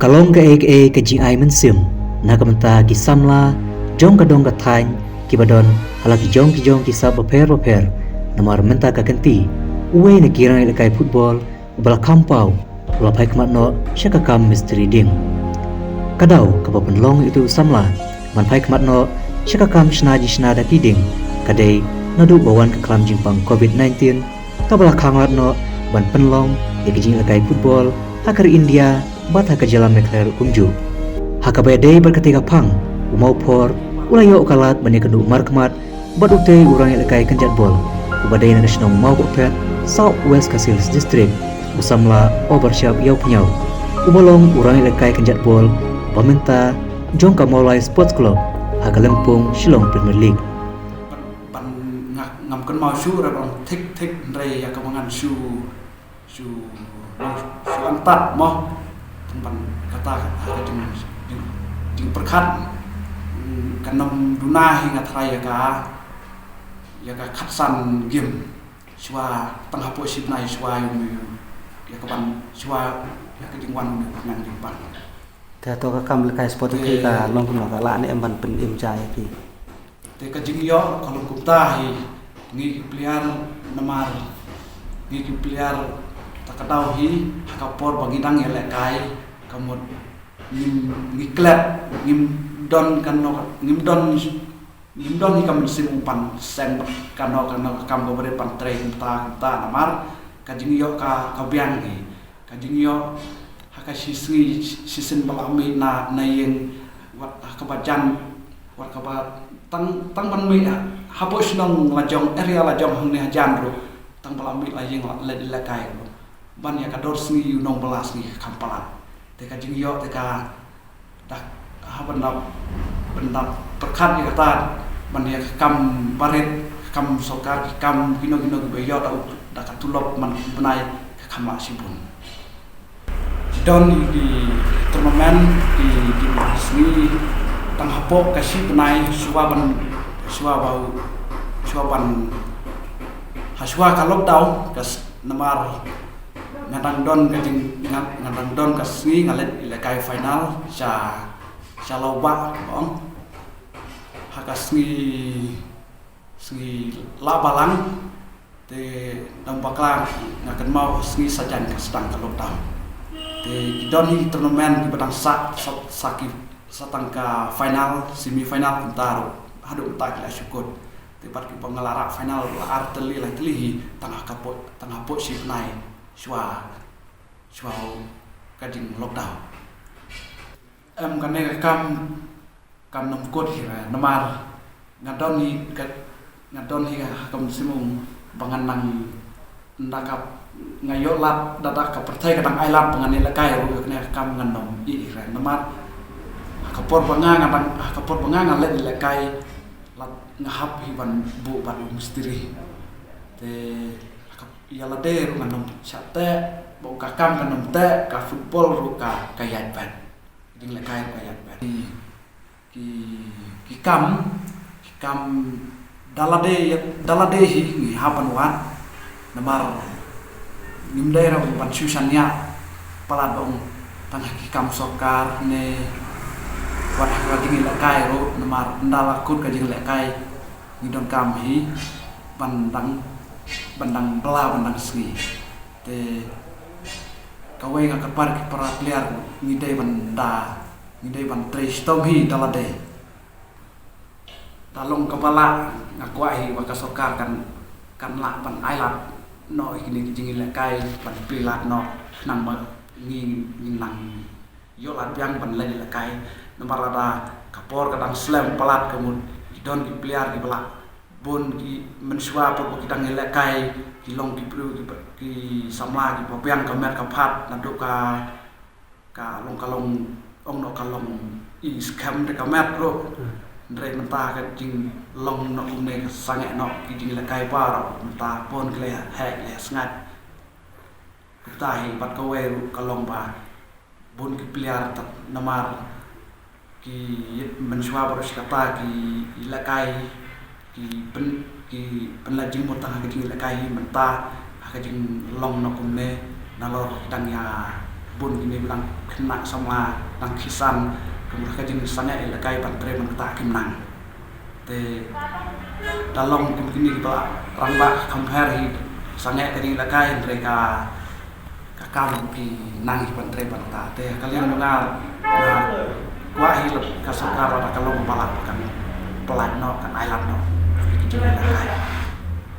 Kalong ke GI mensim na kamenta ki samla jong ka dong ka thain ki badon hala ki jong ki sab per namar menta ka kenti uwe na kirang ilakai football ubala kampau ula pai kmat no syaka kam misteri ding kadau kapapan long itu samla man pai kmat no syaka kam snada kiding kadai nadu bawan ke klam jimpang COVID-19 kabala kanglat no ban penlong ya kijing ilakai football hakar India bata ka jalan mekler kumju hakabai dei berketika pang umau por ulayo kalat bani kendu markmat bat utei urang ilakai kenjat bol ubadai na national mau pet South West Kasilis District usamla overshap yau penyau ubolong urang ilakai kenjat bol peminta jongka Maulai Sports Club haga Lempung Shillong Premier League ban ngam mau su ra bang tik rei ya kamangan su antat mo ban kata ada di perkat kanam duna hingga trai ya ka khatsan game swa tengah po sip nai swa ya ka ban swa ya ka jingwan nang di ban ta to ka kam lekai sport ki ka long kun ka la ni em ban pen em jai ki te ka jingyo kalau kupta hi ngi player namar ngi player takadau hi kapor bangidang ya lekai kamut ngim klep ngim don hi kam sim pan sen kam go bere pan tre ta namar kajing yo ka biang hi kajing yo haka sisin balami na yang wat kabajan wat kabat tang ban mi hapo sinong lajong area lajong hang ne jan ro tang balami la yang la kai ban ya kador sni unong belas ni kampalan te ka jing yo te ka dak ha benda perkat ni kata ban ya kam baret kam sokar kam hino be yo da ka tulop man benai kam sibun don di turnamen di sini tang hapo kasih benai suaban haswa ka lockdown kas namar ngadang don kasni ngalet ilakai final sa loba bong hakasni labalang te dampakla ngakan mau sni sajan sedang ka lockdown te don hi turnamen di batang sakit satangka final semifinal antaro hadu tak la syukur tepat ki pengelara final arteli la telihi tengah po sip nai Shua kajing lockdown kane kam nom kot hira namar ngadon hi kam simung bangan nang ndakap ngayolat dadak ka pertai kadang ailat bangan ilakai ro kane kam nganom i hira namar kapor bangan ngalet ilakai lat ngahap hiban bu ban misteri te ya lade nganom chate bo ka kam nganom te ka football ru ka kayat ban ding la kayat ban ki kam dalade hi ni hapan wan namar nimde ra ban susanya palat bong tangah ki kam sokar ne wat ka ding la kay ro namar ndala kut ka ding la kay ni don kam hi bandang sgi te kawai ka kapar ki para player ngidai ban tres tomhi dalade talong kepala ngakwai baka sokar kan la ban ailat no ini jingi lekai ban pilat no nang ngi nang yolat yang ban lagi lekai nomor ada kapor kadang slam pelat kemun don di player di belak bon ki mensua po kita ngelekai ki long ki pru ki samla ki popiang kamer kapat nadu ka long ong no kalong i scam de kamer ro ndre menta ka jing long no ne sange no ki jing lekai par menta pon kle hek le sngat kutai pat ko we kalong ba bon ki pliar namar ki mensua boros kata ki lekai ki penlajing mutang hak jing lekai menta hak jing long no kumne nalor dang ya bun ini bilang kena sama nang kisan kemudian jenisnya ilakai bantre mentak kimnang te dalam begini kita rambak compare sangat tadi ilakai mereka kakam ki nang bantre bantak te kalian dengar nah kuahi kasokar kalau balap kan pelan no kan island no itu ilakai